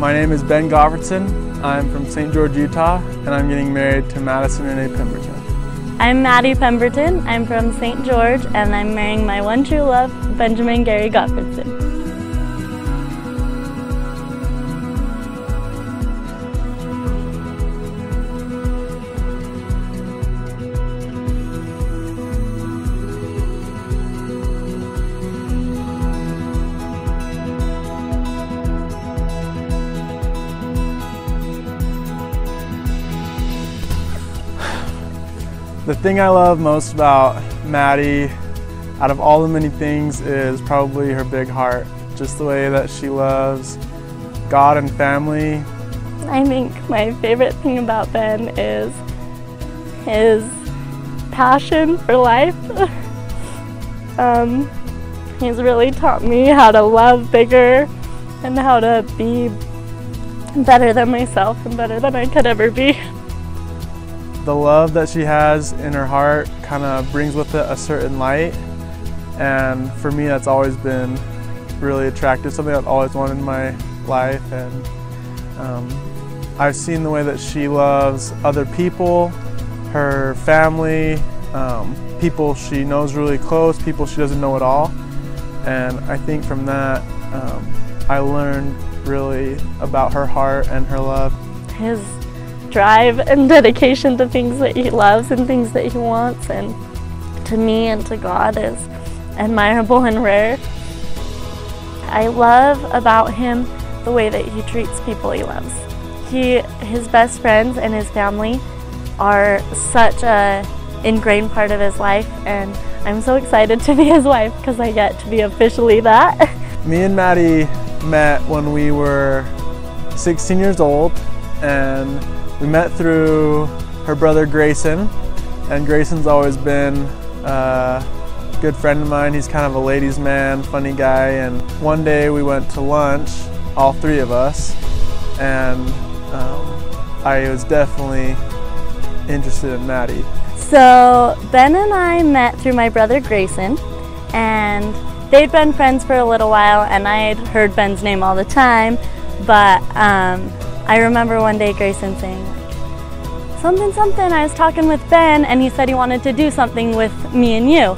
My name is Ben Goffredson. I'm from St. George, Utah, and I'm getting married to Madison Renee Pemberton. I'm Maddie Pemberton. I'm from St. George, and I'm marrying my one true love, Benjamin Gary Goffredson. The thing I love most about Maddie, out of all the many things, is probably her big heart. Just the way that she loves God and family. I think my favorite thing about Ben is his passion for life. He's really taught me how to love bigger and how to be better than myself and better than I could ever be. The love that she has in her heart kind of brings with it a certain light, and for me that's always been really attractive, something I've always wanted in my life. And I've seen the way that she loves other people, her family, people she knows really close, people she doesn't know at all, and I think from that I learned really about her heart and her love. His drive and dedication to things that he loves and things that he wants, and to me and to God, is admirable and rare. I love about him the way that he treats people he loves. His best friends and his family are such a ingrained part of his life, and I'm so excited to be his wife because I get to be officially that. Me and Maddie met when we were 16 years old, and we met through her brother Grayson, and Grayson's always been a good friend of mine. He's kind of a ladies' man, funny guy, and one day we went to lunch, all three of us, and I was definitely interested in Maddie. So Ben and I met through my brother Grayson, and they'd been friends for a little while, and I'd heard Ben's name all the time, but I remember one day Grayson saying, something, I was talking with Ben and he said he wanted to do something with me and you.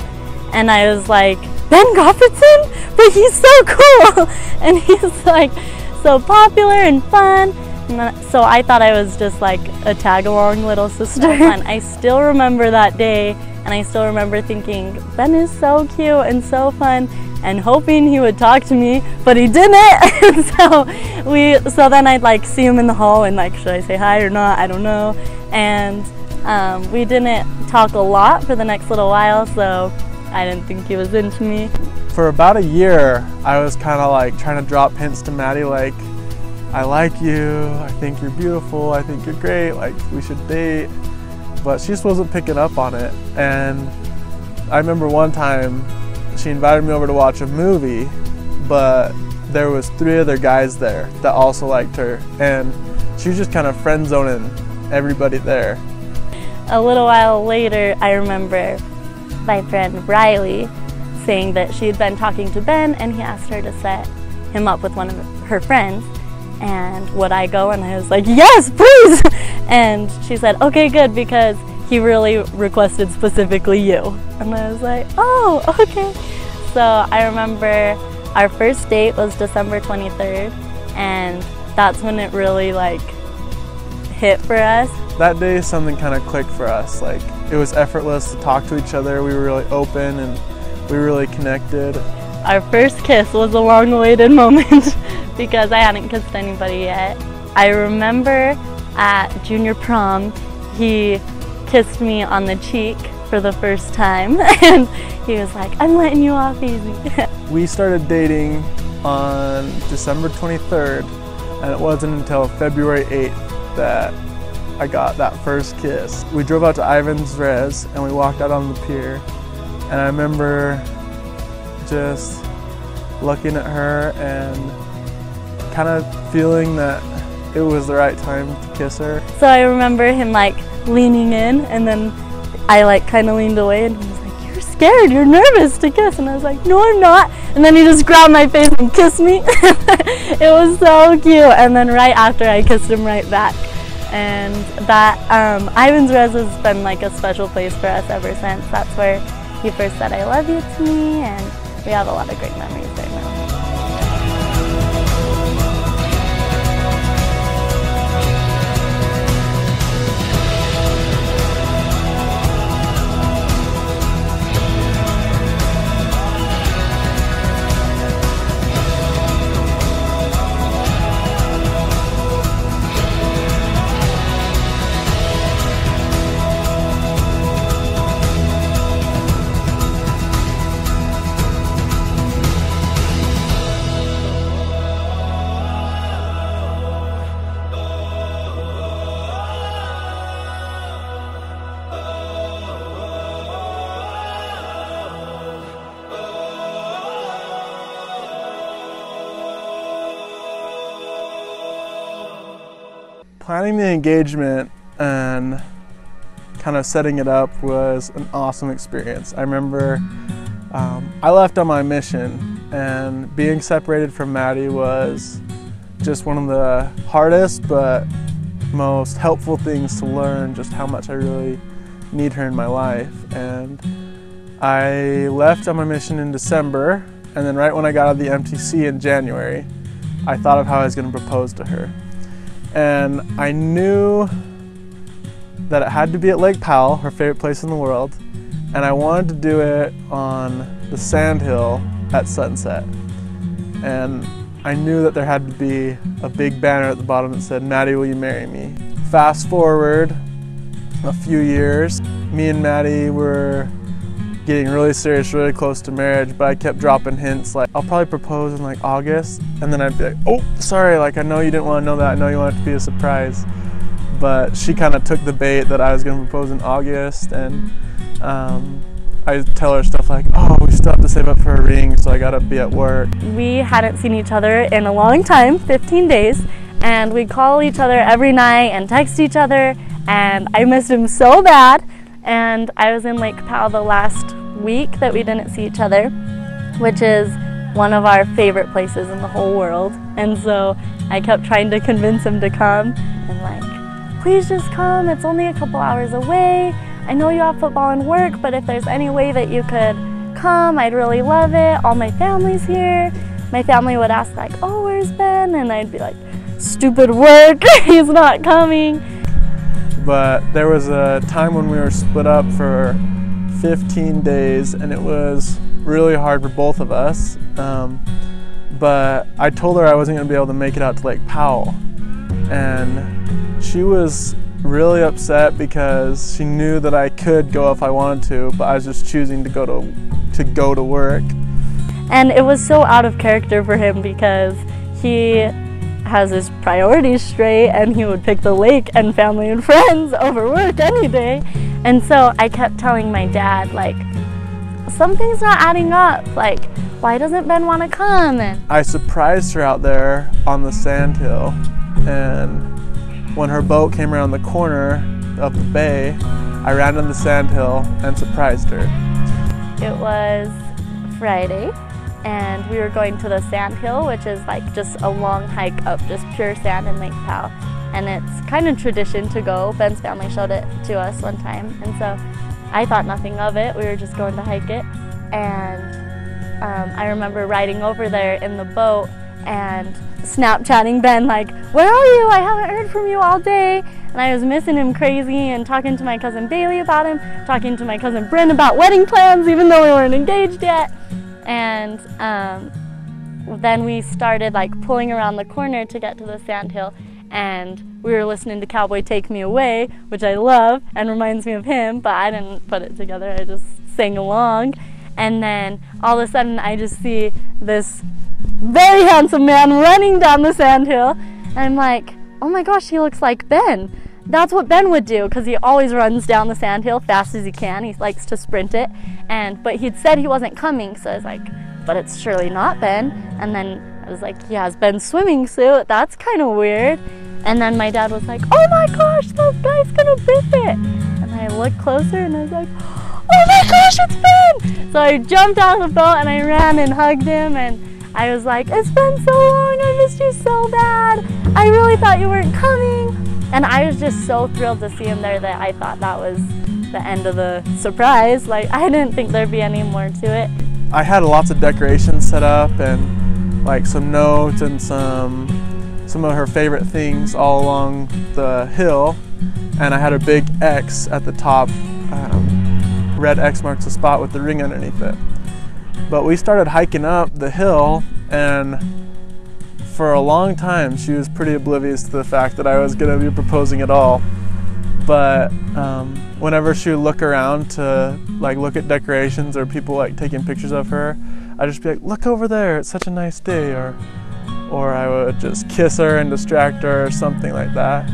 And I was like, Ben Goffredson? But he's so cool! And he's like so popular and fun. And so I thought I was just like a tag-along little sister. And I still remember that day, and I still remember thinking, Ben is so cute and so fun, and hoping he would talk to me, but he didn't. so then I'd like see him in the hall and like, should I say hi or not? I don't know. And we didn't talk a lot for the next little while, so I didn't think he was into me. For about a year, I was kind of like trying to drop hints to Maddie, like, I like you, I think you're beautiful, I think you're great, like we should date. But she just wasn't picking up on it. And I remember one time she invited me over to watch a movie, but there was 3 other guys there that also liked her, and she was just kind of friend zoning everybody there. A little while later, I remember my friend Riley saying that she had been talking to Ben and he asked her to set him up with one of her friends, and would I go? And I was like, yes, please! And she said, okay, good, because he really requested specifically you. And I was like, oh, okay. So I remember our first date was December 23rd, and that's when it really like hit for us. That day something kind of clicked for us. Like, it was effortless to talk to each other. We were really open and we were really connected. Our first kiss was a long-awaited moment because I hadn't kissed anybody yet. I remember at junior prom, he kissed me on the cheek for the first time, and he was like, I'm letting you off easy. We started dating on December 23rd, and it wasn't until February 8th that I got that first kiss. We drove out to Ivan's Res and we walked out on the pier, and I remember just looking at her and kind of feeling that it was the right time to kiss her. So I remember him like leaning in, and then I like kind of leaned away, and he was like, you're scared, you're nervous to kiss. And I was like, no, I'm not. And then he just grabbed my face and kissed me. It was so cute. And then right after, I kissed him right back. And that Ivan's Res has been like a special place for us ever since. That's where he first said I love you to me, and we have a lot of great memories there now. Planning the engagement and kind of setting it up was an awesome experience. I remember I left on my mission, and being separated from Maddie was just one of the hardest but most helpful things to learn just how much I really need her in my life. And I left on my mission in December, and then right when I got out of the MTC in January, I thought of how I was going to propose to her. And I knew that it had to be at Lake Powell, her favorite place in the world, and I wanted to do it on the sandhill at sunset. And I knew that there had to be a big banner at the bottom that said, "Maddie, will you marry me?" Fast forward a few years, me and Maddie were getting really serious, really close to marriage, but I kept dropping hints like, I'll probably propose in like August, and then I'd be like, oh, sorry, like I know you didn't want to know that, I know you want it to be a surprise. But she kind of took the bait that I was going to propose in August, and I tell her stuff like, oh, we still have to save up for a ring, so I gotta be at work. We hadn't seen each other in a long time, 15 days, and we'd call each other every night and text each other, and I missed him so bad. And I was in Lake Powell the last week that we didn't see each other, which is one of our favorite places in the whole world. And so I kept trying to convince him to come, and like, please just come, it's only a couple hours away. I know you have football and work, but if there's any way that you could come, I'd really love it. All my family's here. My family would ask like, oh, where's Ben? And I'd be like, stupid work, he's not coming. But there was a time when we were split up for 15 days, and it was really hard for both of us. But I told her I wasn't going to be able to make it out to Lake Powell, and she was really upset because she knew that I could go if I wanted to, but I was just choosing to go to work. And it was so out of character for him because he has his priorities straight, and he would pick the lake and family and friends over work any day. And so I kept telling my dad, like, something's not adding up, like, why doesn't Ben want to come? And I surprised her out there on the sandhill, and when her boat came around the corner of the bay, I ran on the sandhill and surprised her. It was Friday, and we were going to the sandhill, which is like just a long hike up just pure sand in Lake Powell. And it's kind of tradition to go. Ben's family showed it to us one time, and so I thought nothing of it. We were just going to hike it, and I remember riding over there in the boat and Snapchatting Ben like, where are you? I haven't heard from you all day. And I was missing him crazy, and talking to my cousin Bailey about him, talking to my cousin Bryn about wedding plans even though we weren't engaged yet. And then we started like pulling around the corner to get to the sandhill, and we were listening to Cowboy Take Me Away, which I love and reminds me of him, but I didn't put it together, I just sang along. And then all of a sudden I just see this very handsome man running down the sandhill, and I'm like, oh my gosh, he looks like Ben. That's what Ben would do, because he always runs down the sandhill fast as he can. He likes to sprint it, but he'd said he wasn't coming, so I was like, but it's surely not Ben. And then I was like, he has Ben's swimming suit, that's kind of weird. And then my dad was like, oh my gosh, that guy's gonna biff it. And I looked closer and I was like, oh my gosh, it's Ben! So I jumped out of the boat and I ran and hugged him, and I was like, it's been so long, I missed you you so bad. I really thought you weren't coming. And I was just so thrilled to see him there that I thought that was the end of the surprise. Like, I didn't think there'd be any more to it. I had lots of decorations set up and like some notes and some of her favorite things all along the hill, and I had a big X at the top. Red X marks the spot with the ring underneath it. But we started hiking up the hill, and for a long time she was pretty oblivious to the fact that I was going to be proposing at all. But whenever she would look around to like look at decorations or people like taking pictures of her, I'd just be like, look over there, it's such a nice day, or I would just kiss her and distract her or something like that.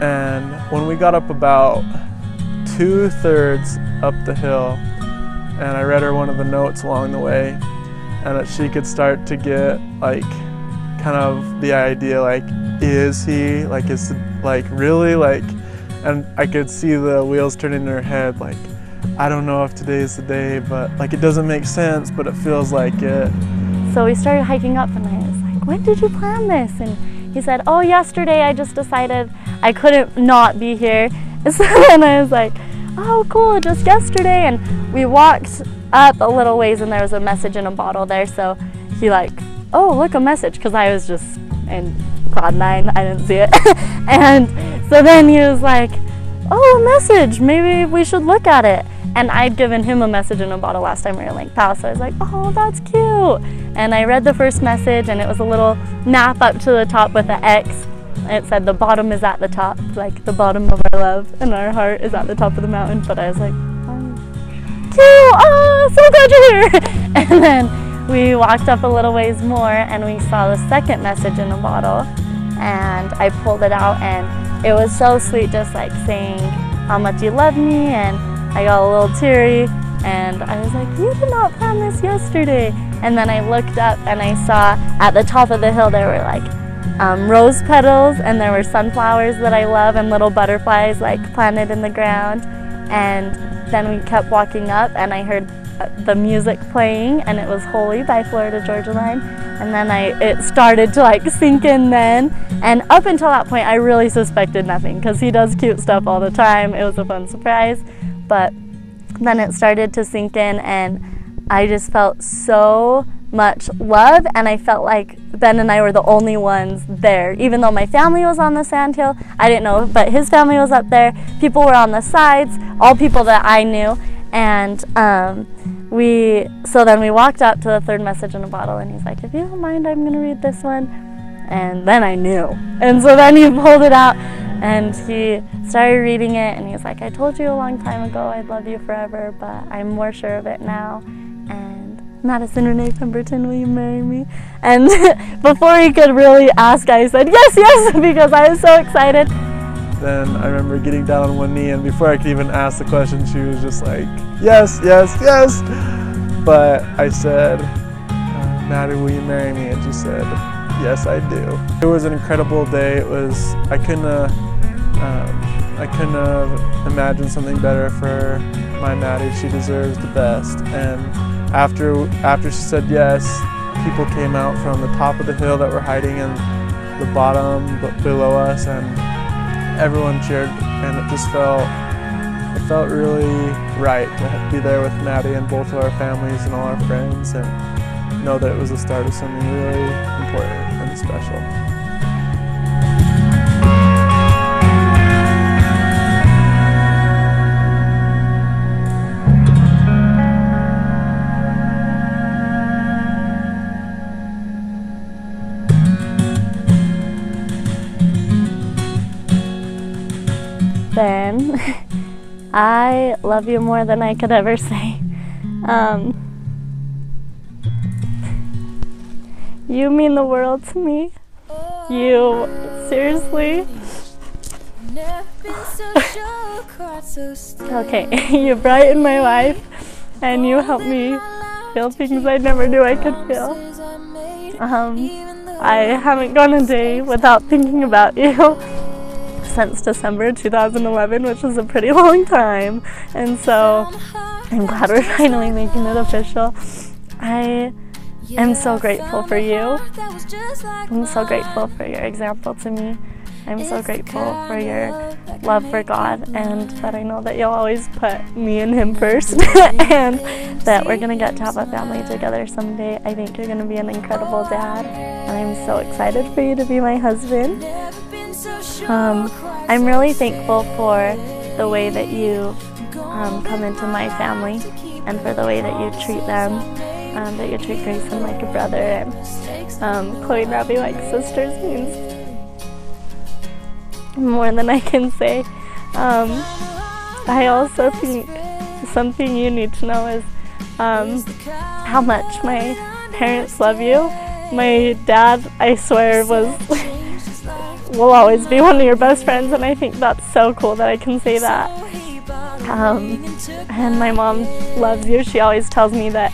And when we got up about 2/3 up the hill, and I read her one of the notes along the way, and that she could start to get like kind of the idea like, is he, like, is like really, like, and I could see the wheels turning in her head like, I don't know if today's the day, but like it doesn't make sense, but it feels like it. So we started hiking up and I was like, when did you plan this? And he said, oh, yesterday I just decided I couldn't not be here. So then I was like, oh cool, just yesterday. And we walked up a little ways and there was a message in a bottle there. So he like, oh, look, a message, because I was just in Cloud 9, I didn't see it. And so then he was like, oh, a message, maybe we should look at it. And I'd given him a message in a bottle last time we were in Lake Powell, so I was like, oh, that's cute. And I read the first message, and it was a little map up to the top with an X. And it said, the bottom is at the top, like the bottom of our love, and our heart is at the top of the mountain. But I was like, oh, cute, oh, so glad you're here. And then we walked up a little ways more, and we saw the second message in a bottle. And I pulled it out, and it was so sweet, just like saying how much you love me, and I got a little teary, and I was like, you did not plan this yesterday. And then I looked up and I saw at the top of the hill there were like rose petals, and there were sunflowers that I love, and little butterflies like planted in the ground. And then we kept walking up, and I heard the music playing, and it was Holy by Florida Georgia Line. And then it started to like sink in then, and up until that point I really suspected nothing, because he does cute stuff all the time. It was a fun surprise. But then it started to sink in, and I just felt so much love, and I felt like Ben and I were the only ones there. Even though my family was on the sandhill, I didn't know, but his family was up there. People were on the sides, all people that I knew. And so then we walked up to the third message in a bottle, and he's like, if you don't mind, I'm gonna read this one. And then I knew. And so then he pulled it out, and he started reading it, and he's like, I told you a long time ago I'd love you forever, but I'm more sure of it now. And Madison Renee Pemberton, will you marry me? And before he could really ask, I said, yes, yes, because I was so excited. Then I remember getting down on one knee, and before I could even ask the question, she was just like, yes, yes, yes. But I said, Maddie, will you marry me? And she said, yes, I do. It was an incredible day. It was, I couldn't have imagined something better for my Maddie. She deserves the best. And after she said yes, people came out from the top of the hill that were hiding in the bottom below us, and everyone cheered, and it felt really right to be there with Maddie and both of our families and all our friends, and know that it was the start of something really important and special. Ben, I love you more than I could ever say. You mean the world to me. You, seriously. Okay, you brighten my life, and you help me feel things I never knew I could feel. I haven't gone a day without thinking about you since December 2011, which is a pretty long time, and so I'm glad we're finally making it official. I I'm so grateful for you. I'm so grateful for your example to me. I'm so grateful for your love for God, and that I know that you'll always put me and him first and that we're going to get to have a family together someday. I think you're going to be an incredible dad, and I'm so excited for you to be my husband. I'm really thankful for the way that you come into my family and for the way that you treat them, that you treat Grayson like a brother, and Chloe and Robbie like sisters means more than I can say. I also think something you need to know is how much my parents love you. My dad, I swear, will always be one of your best friends, and I think that's so cool that I can say that. And my mom loves you. She always tells me that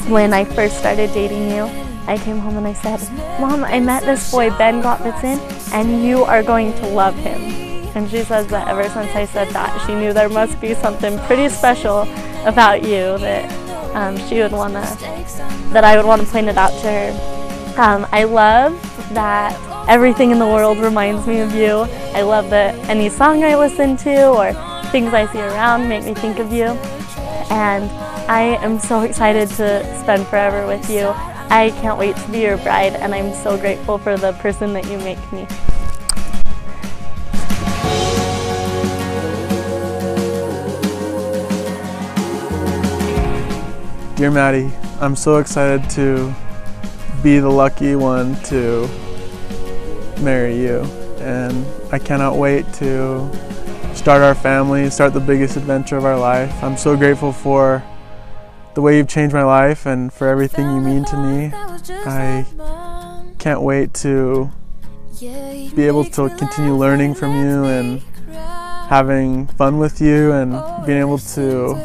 when I first started dating you, I came home and I said, "Mom, I met this boy, Ben Gottfriedson, and you are going to love him." And she says that ever since I said that, she knew there must be something pretty special about you that she would want to, that I would want to point it out to her. I love that everything in the world reminds me of you. I love that any song I listen to or things I see around make me think of you. And I am so excited to spend forever with you. I can't wait to be your bride, and I'm so grateful for the person that you make me. Dear Maddie, I'm so excited to be the lucky one to marry you, and I cannot wait to start our family, start the biggest adventure of our life. I'm so grateful for the way you've changed my life and for everything you mean to me. I can't wait to be able to continue learning from you and having fun with you and being able to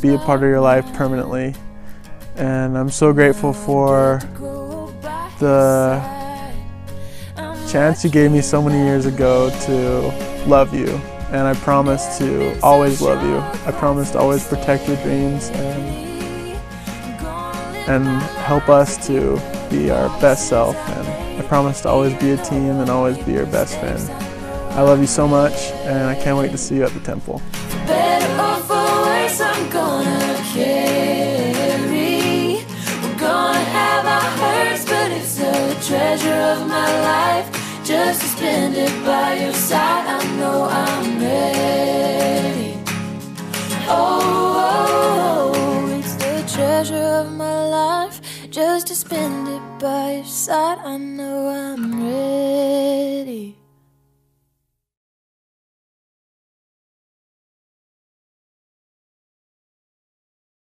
be a part of your life permanently. And I'm so grateful for the chance you gave me so many years ago to love you. And I promise to always love you. I promise to always protect your dreams and help us to be our best self. And I promise to always be a team and always be your best friend. I love you so much, and I can't wait to see you at the temple. For better or for worse, I'm gonna carry. We're gonna have our hurts, but it's a treasure of my life. Just to spend it by your side, I know I'm ready. Oh, it's the treasure of my life. Just to spend it by your side, I know I'm ready.